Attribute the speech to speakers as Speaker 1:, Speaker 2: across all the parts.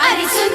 Speaker 1: अरे सुन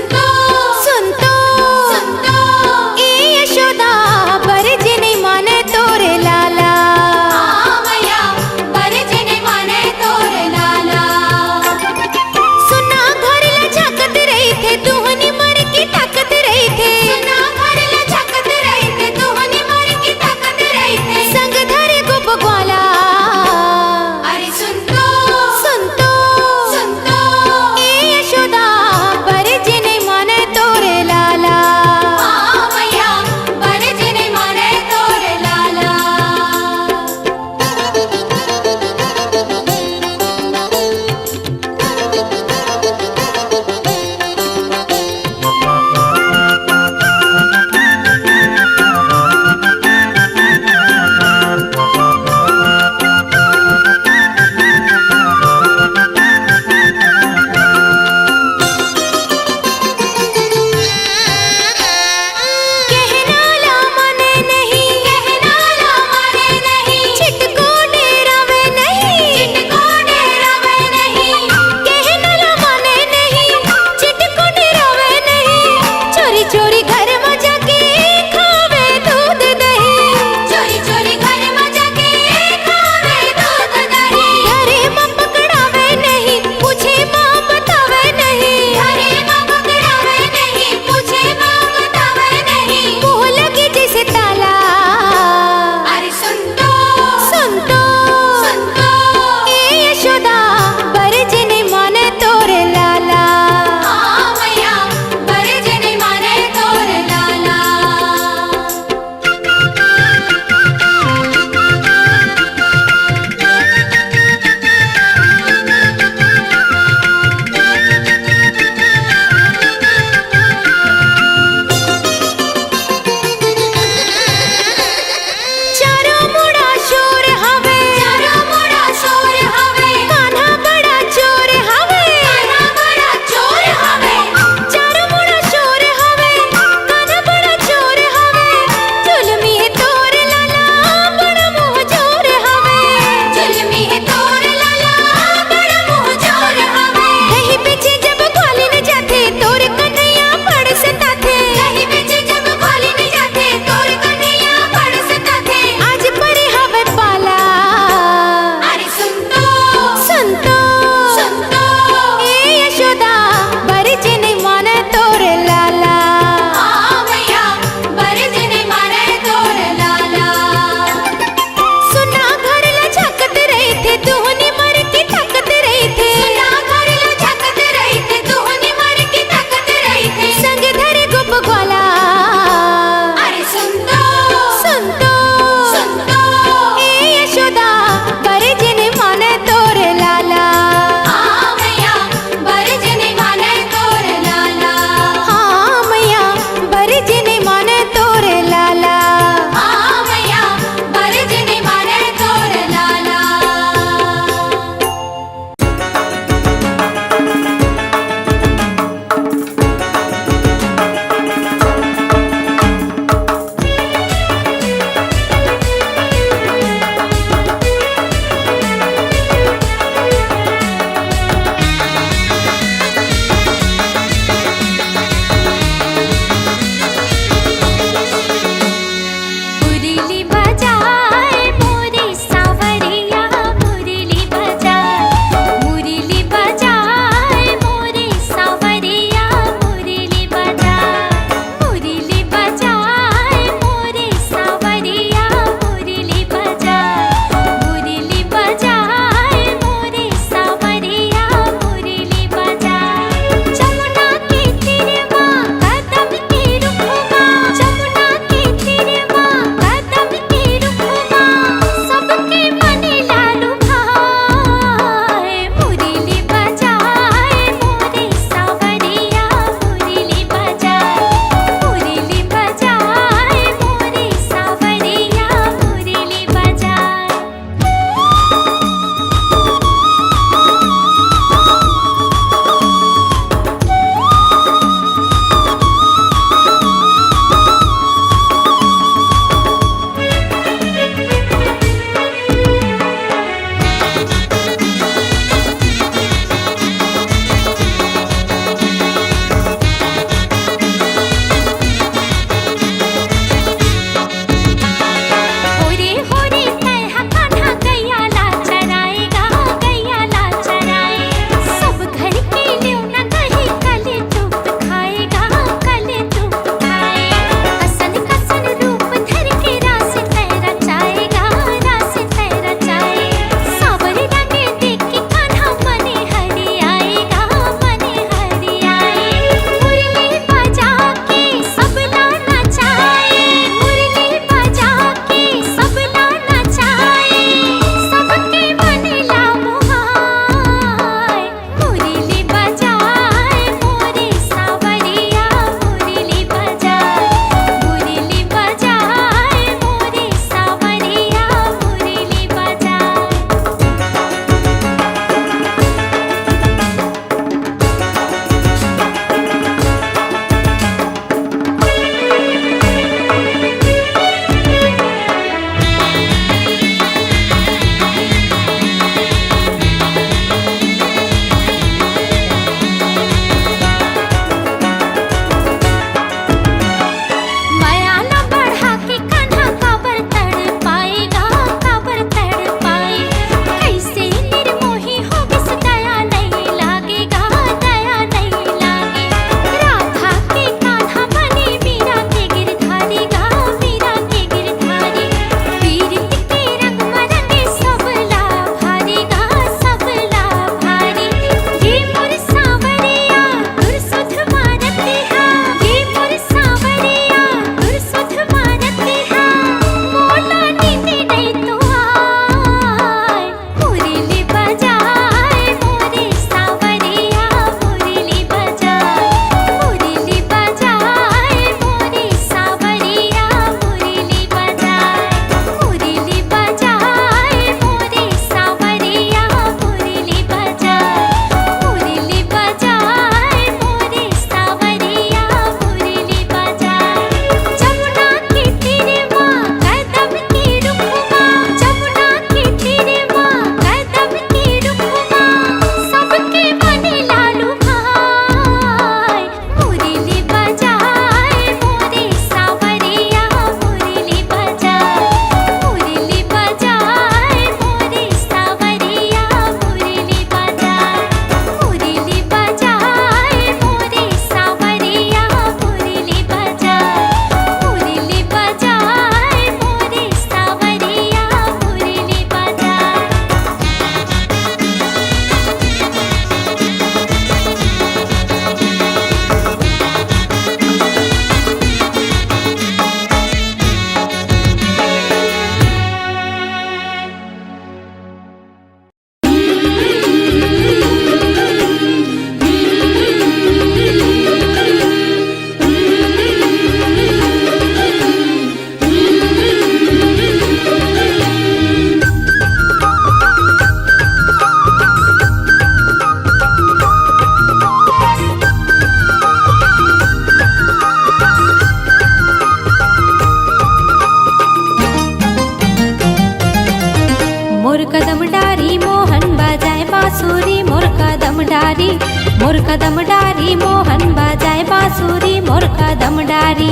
Speaker 1: मोर कदम डारी मोहन बजाए बांसुरी, मोर कदम डारी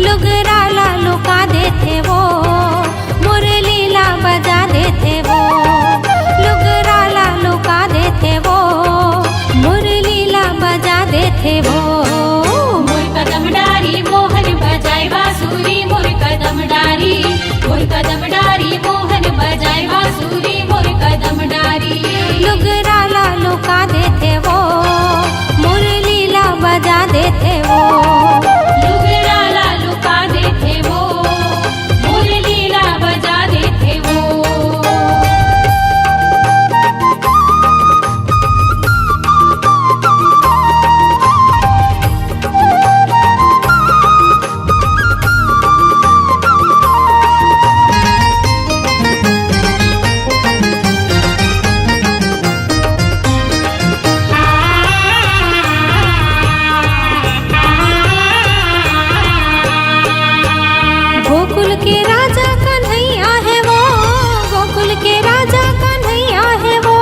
Speaker 1: लुगरा ला लुका देते वो, मुरलीला बजा देते वो, लुगरा ला लुका देते वो, मुरलीला बजा देते वो।
Speaker 2: मोर कदम डारी मोहन बजाए बांसुरी, मोर कदम डारी, मोर कदम डारी मोहन बजाए बांसुरी, मोर कदम डारी
Speaker 1: लुगरा ला लुका देते वो, मुरलीला बजा देते वो।
Speaker 2: लुगरा ला लुका देते वो, मुरलीला बजा देते वो।
Speaker 1: गोकुल के राजा कन्हैया है वो, गोकुल के राजा कन्हैया है वो,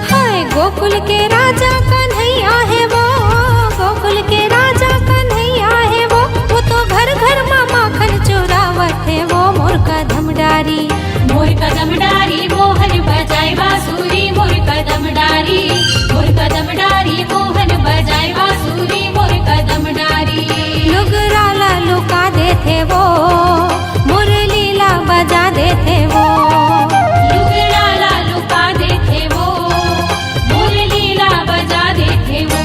Speaker 1: हाय गोकुल के राजा कन्हैया है वो, गोकुल के राजा कन्हैया है वो तो घर घर माँ माखन चुरावत है वो। मोर कदम डारी
Speaker 2: मोर कदम डारी मोहन बजाए बांसुरी, मोर कदम डारी, मोर कदम डारी मोहन बजाए बांसुरी, मोर कदम डारी
Speaker 1: लुगरा ला लुका देते वो, मुरलीला बजा देते वो।
Speaker 2: लुगरा ला लुका देते वो, मुरलीला बजा देते वो।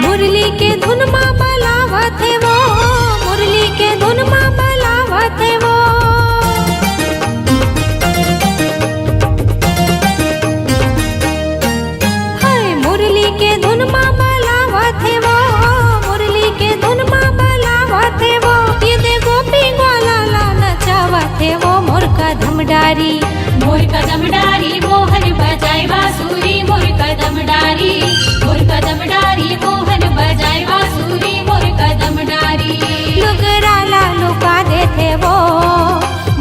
Speaker 1: मुरली के धुन माँ बलावत है वो, मुरली के धुन माँ बलावत है वो, हाय मुरली के धुन माँ बलावत है वो, मुरली के धुन माँ बलावत है वो। ये दे गोपी ग्वाला ला नचावत है वो। मोर कदम डारी
Speaker 2: मोर कदम डारी मोहन बजाए बांसुरी, मोर कदम डारी, मोर कदम डारी मोहन बजाए बांसुरी, मोर कदम डारी
Speaker 1: लुगरा ला लुका देते वो,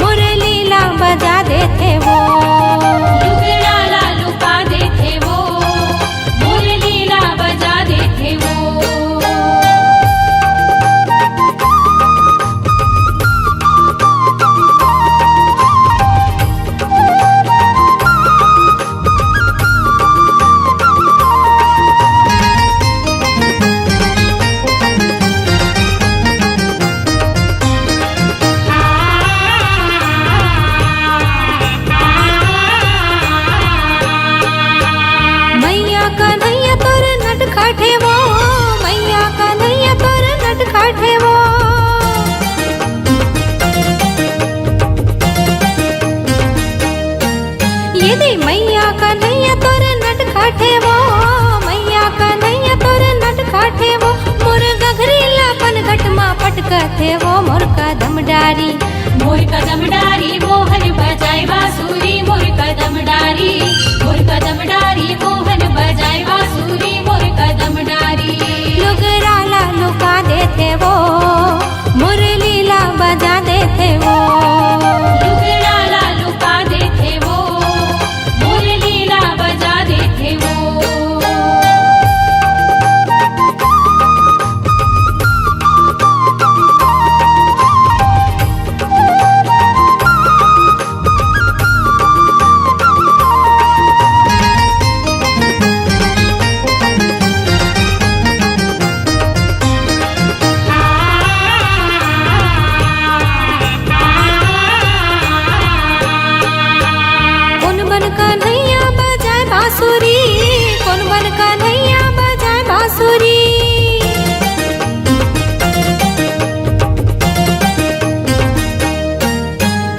Speaker 1: मुरलीला बजा देते वो।
Speaker 2: लुगरा ला लुका देते वो, मुरलीला बजा देते वो।
Speaker 1: मैया कन्हैया तोर नटखटे वो, मैया कन्हैया तोर नटखटे वो, ये दे मैया कन्हैया तोर नटखटे वो, मैया कन्हैया तोर नटखटे वो। मोर गघरीला पनघट माँ पटकते वो। मोर कदम डारी
Speaker 2: मोर कदम डारी मोहन बजाए बांसुरी, मोर कदम डारी, मोर कदम डारी मोहन बजाए बांसुरी, मोर कदम डारी
Speaker 1: लुगरा ला लुका देते वो, मुरलीला बजा देते वो।
Speaker 2: लुगरा ला लुका देते वो, मुरलीला बजा देते वो।
Speaker 1: कौन बन कन्हैया बजाए बांसुरी, कौन बन कन्हैया बजाए बांसुरी,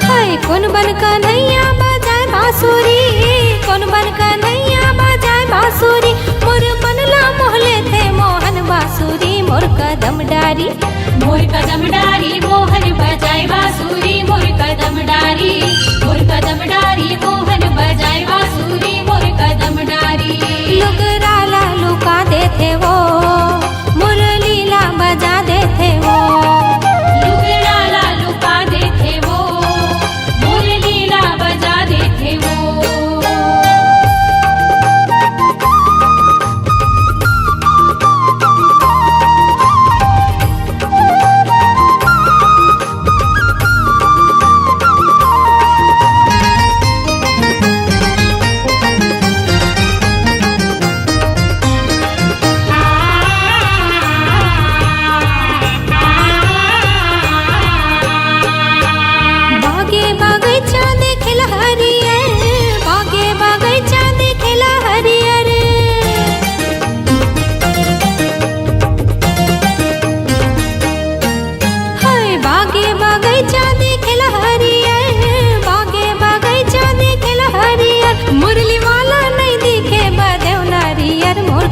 Speaker 1: हाय कौन बन कन्हैया बजाए बांसुरी, कौन बन कन्हैया बजाए बांसुरी।
Speaker 2: कदम डारी मोहन बजाए बांसुरी मोर कदम डारी मोहन बजाए बांसुरी मोर कदम डारी।
Speaker 1: लुगराला लुका देते वो मुरलीला बजा देते वो
Speaker 2: लुगराला लुका देते वो मुरलीला बजा देते वो।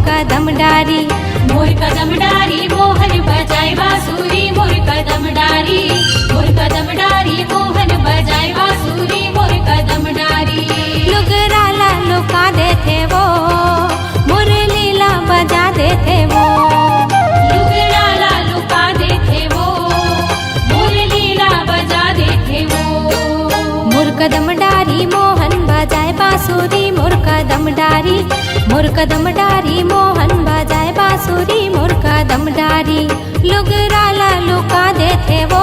Speaker 2: कदम डारी मोर कदम डारी मोहन बजाए बांसुरी मोर कदम डारी मोहन बजाए बांसुरी मोर कदम डारी।
Speaker 1: लुगराला लुका देते वो मुरलीला बजा देते वो
Speaker 2: लुगराला लुका देते वो मुरलीला बजा देते वो।
Speaker 1: मोर कदम डारी मोहन बजाए बांसुरी मोर कदम डारी मोहन बजाए बांसुरी मोर कदम डारी। लुगराला लुका देते वो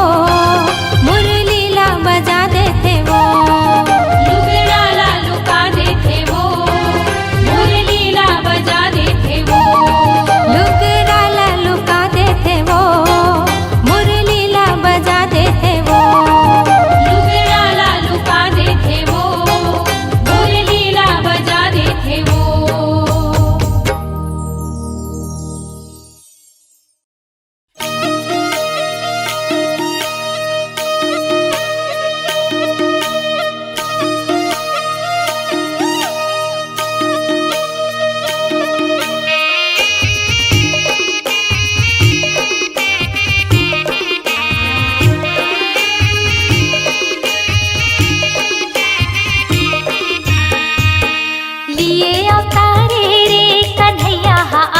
Speaker 1: मुरलीला बजा देते वो
Speaker 2: लुगराला लुका देते वो मुरलीला बजा देते वो
Speaker 1: लुगराला लुका देते वो मुरलीला बजा देते वो
Speaker 2: लुगराला लुका देते वो मुरलीला बजा देते वो।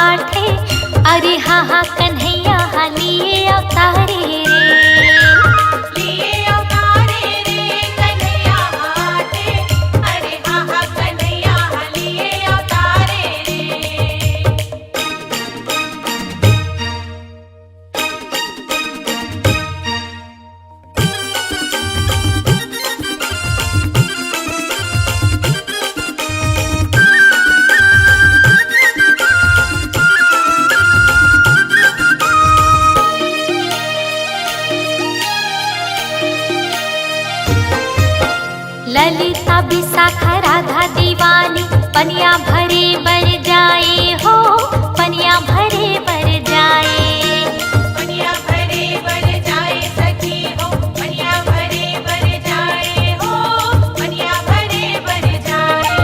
Speaker 1: अरे हाँ हाँ कन्हैया हाँ लिए अवतारे
Speaker 2: लिए अवतारे रे कन्हैया हाथे। अरे हाँ हाँ कन्हैया लिए अवतारे रे।
Speaker 1: ललिता विशाखा राधा दीवानी पनिया भरे बर जाए हो पनिया भरे बर जाए
Speaker 2: पनिया भरे बर जाए सखी हो पनिया भरे बर जाए हो पनिया भरे बर जाए।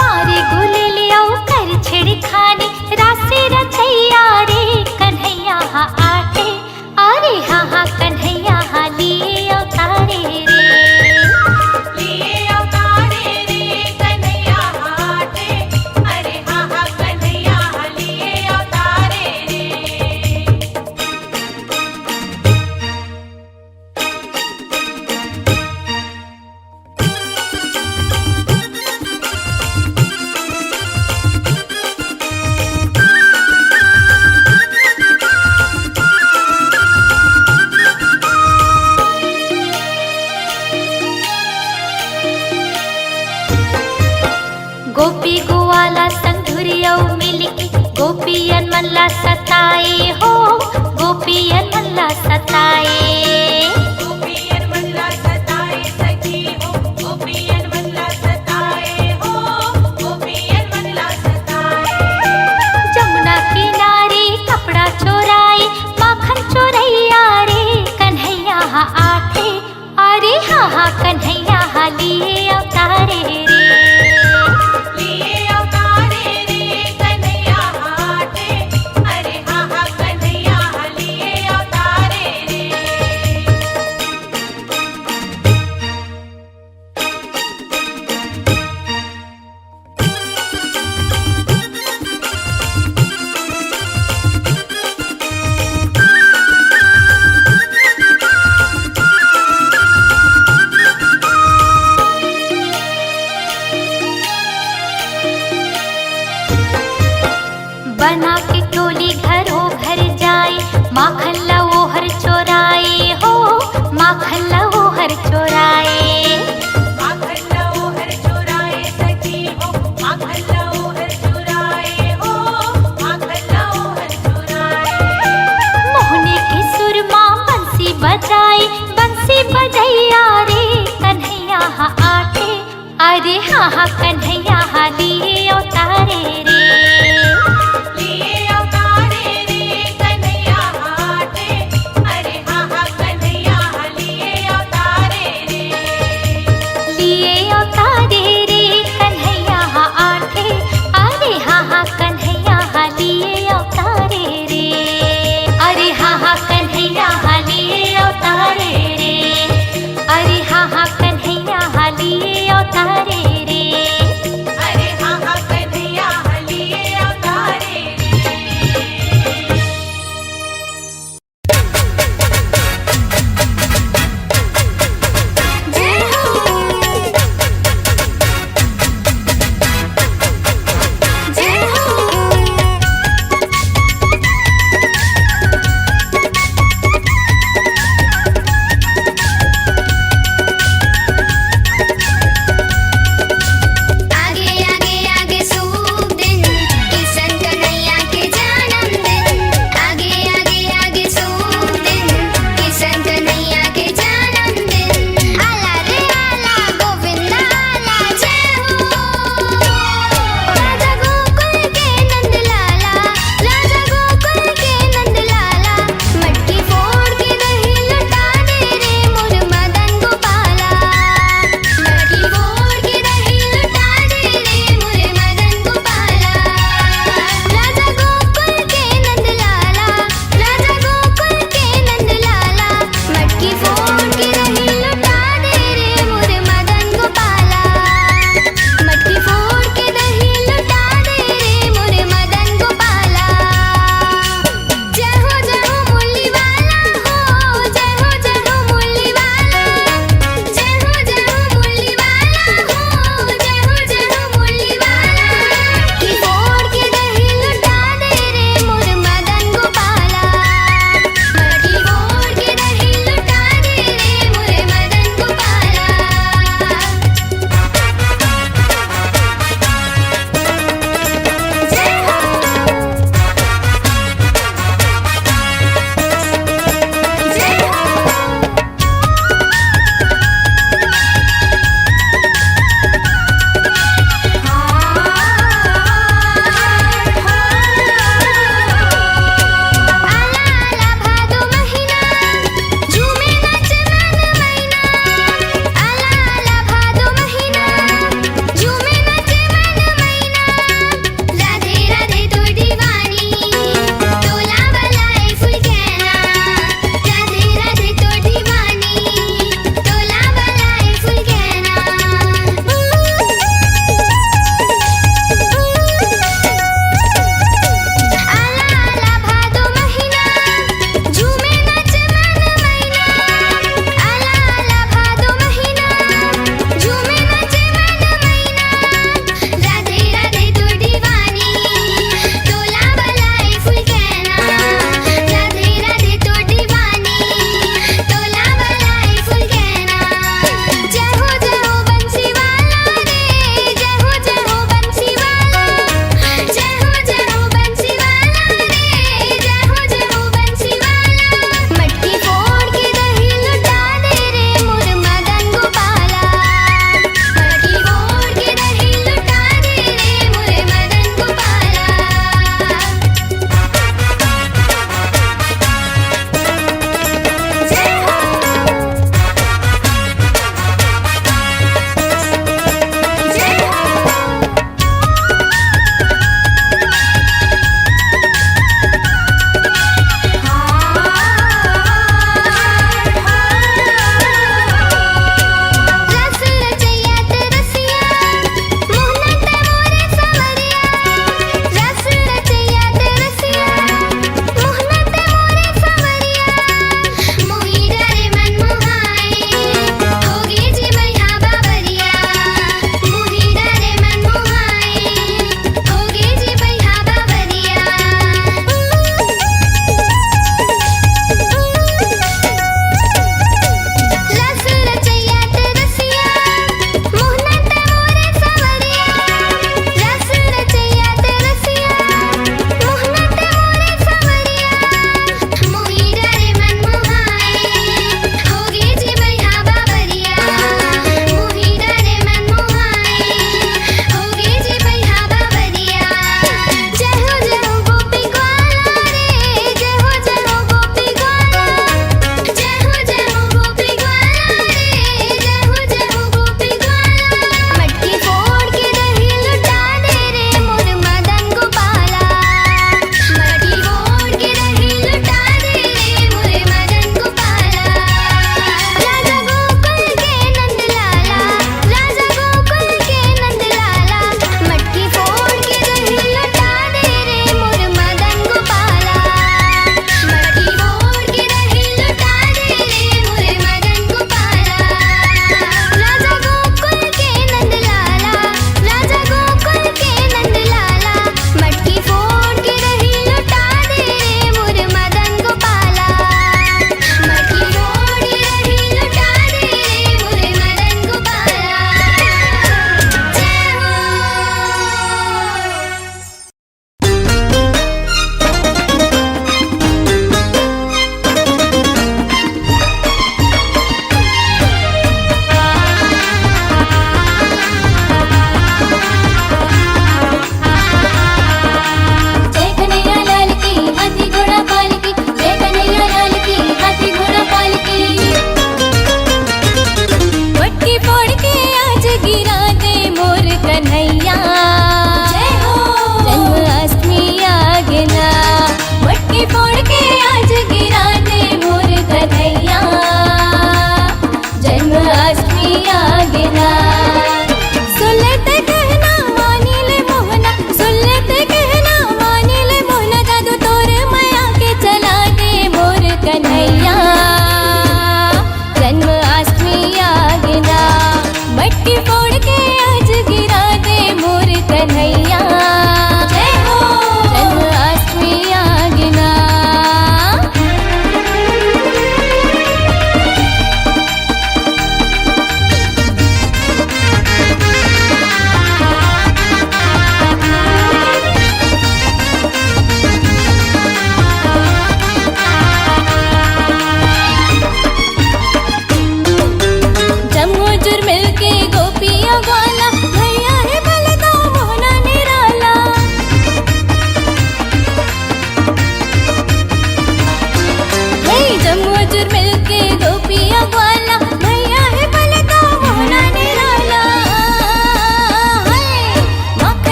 Speaker 1: मारे गुले लियाओ कर छिड़ खाने रासे रचैया रे कन्हैया हाँ आटे। अरे हाँ हाँ कन्हैया हाँ लिए अवतारे रे
Speaker 2: लिए अवतारे रे कन्हैया हाथे। अरे हाँ हाँ कन्हैया लिए अवतारे रे।
Speaker 1: गोपी गोवाला संधुरियो मिलके गोपियन मल्ला सताए हो गोपियन मल्ला सताए
Speaker 2: गोपियन मल्ला सताए सखी हो गोपियन मल्ला सताए हो गोपियन मल्ला सताए।
Speaker 1: जमुना किनारे कपड़ा चोराए माखन चोरैया रे कन्हैया हाँ आटे। अरे हाँ हाँ कन्हैया हाँ लिए अवतारे रे
Speaker 2: लिए अवतारे रे कन्हैया हाथे। अरे हाँ हाँ कन्हैया लिए अवतारे
Speaker 3: बना के टोली घरों घर जाए, माखन लवोहर चोराए हो, माखन लवोहर चोराए।
Speaker 2: माखन लवोहर चुराए सखी हो, माखन लवोहर चुराए हो, माखन लवोहर चुराए।
Speaker 3: मोहने के सुरमा बंसी बजाए, बंसी बजैया रे कन्हैया हा आटे, अरे हाँ हाँ कन्हैया हा लिए अवतारे रे।
Speaker 2: लिए अवतारे रे कन्हैया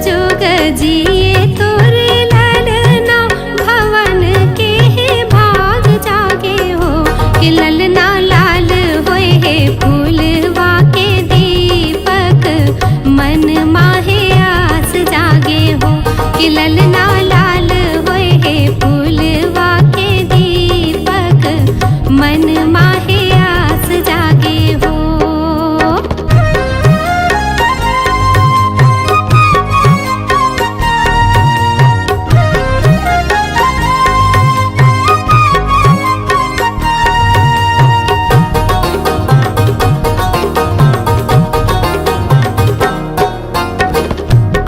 Speaker 1: जुग जिए तोर ललना भवन के भाग जागे हो कि ललना लाल होए है फूलवा के दीपक मन माहे आस जागे हो कि ललना लाल होए है फूलवा के दीपक मन माहे आस जागे हो।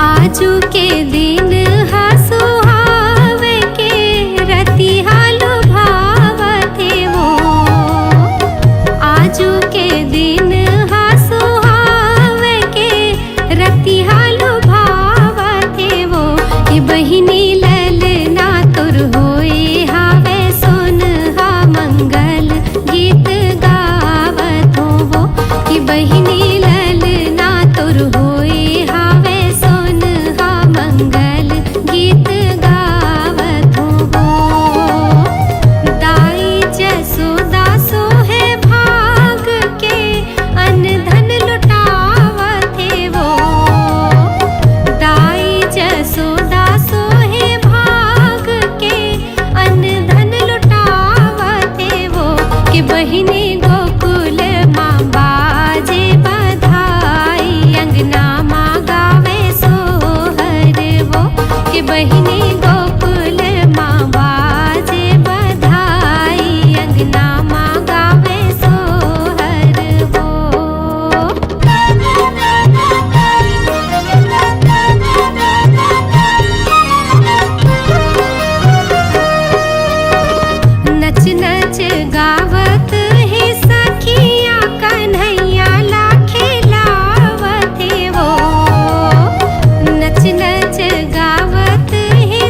Speaker 1: आजू के दिन सुहावे के रतिहा लुभावथे वो आजू के दिन सुहावे के रतिहा लुभावथे वो कि बहिनी ललना तुर होए हावे सुन हा मंगल गीत गावत हो वो कि बहिनी ललना तुर होए हावे सुन हा मंगल गीत गावत हो वो। दाई जसोदा सोहे भाग के अन्न धन लुटावत है वो दाई जसोदा सोहे भाग के अन्न धन लुटावत है वो कि बहिनी गोकुल माँ बाजे बधाई अंगना माँ गावे सोहर वो कि बहिनी गोकुल माँ बाजे बधाई अंगना माँ गावे सोहर वो। नच नच गावत है सखिया कन्हैया ला खेलावत है वो नच नच गावत है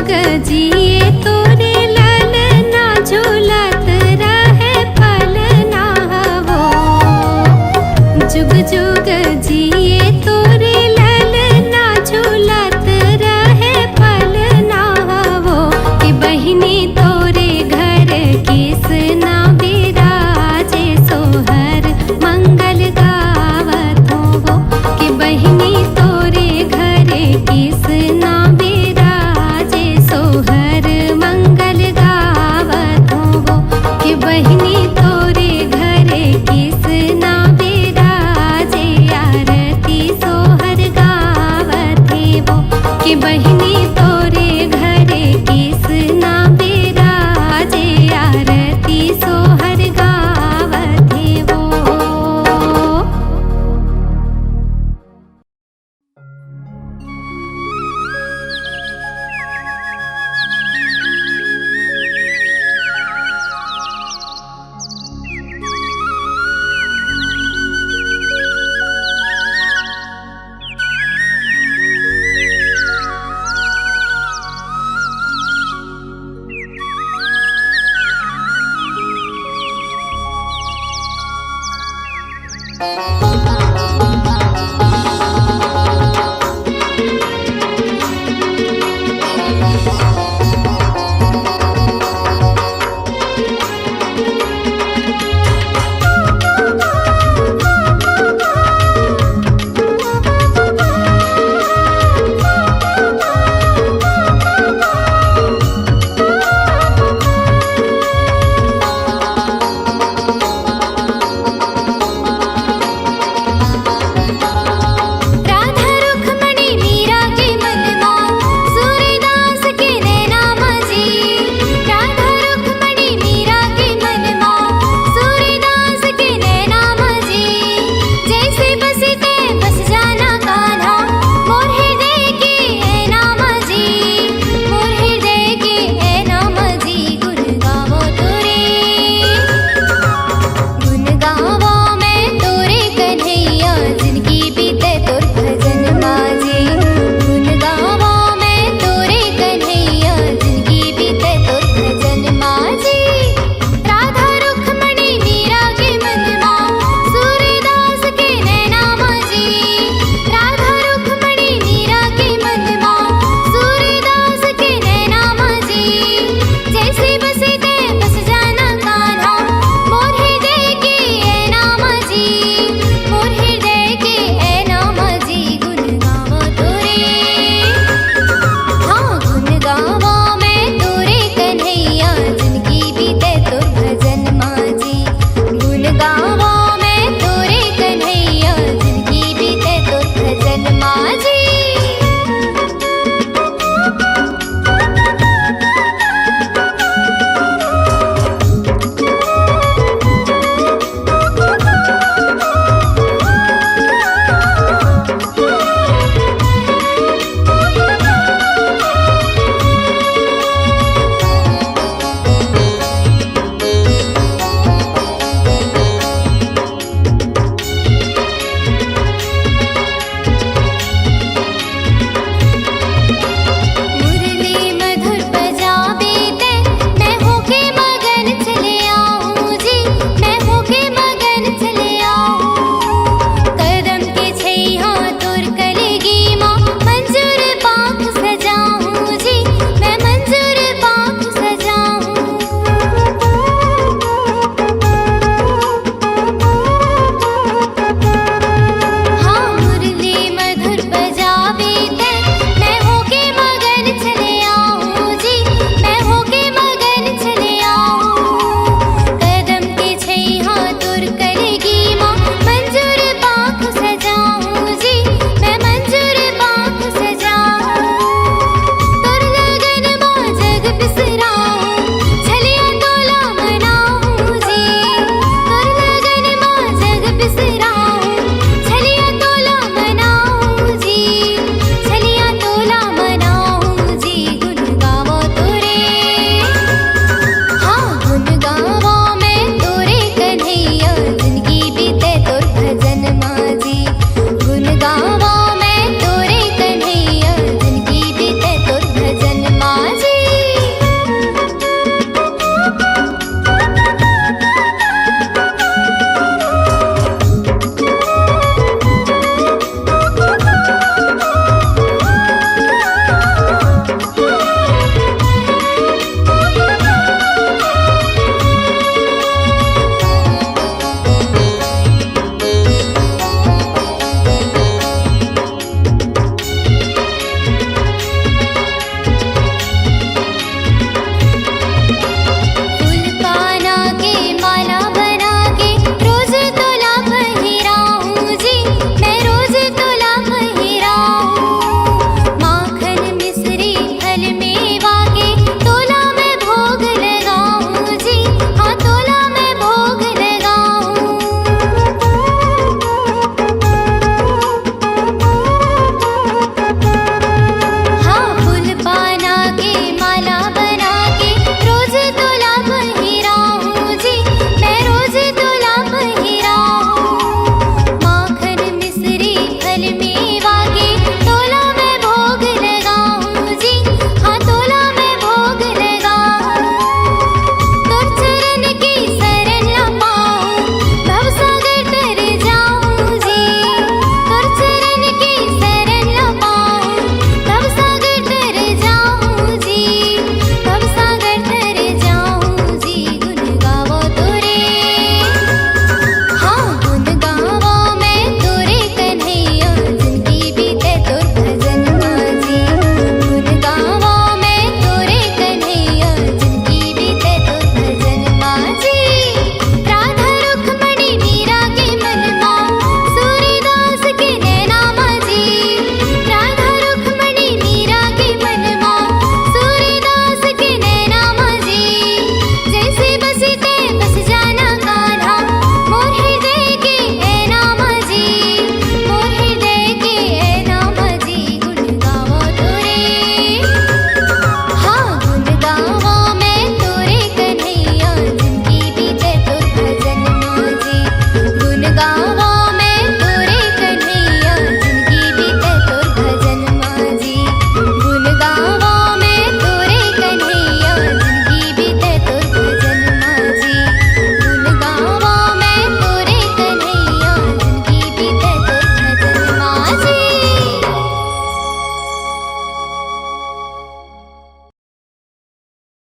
Speaker 1: जुग जी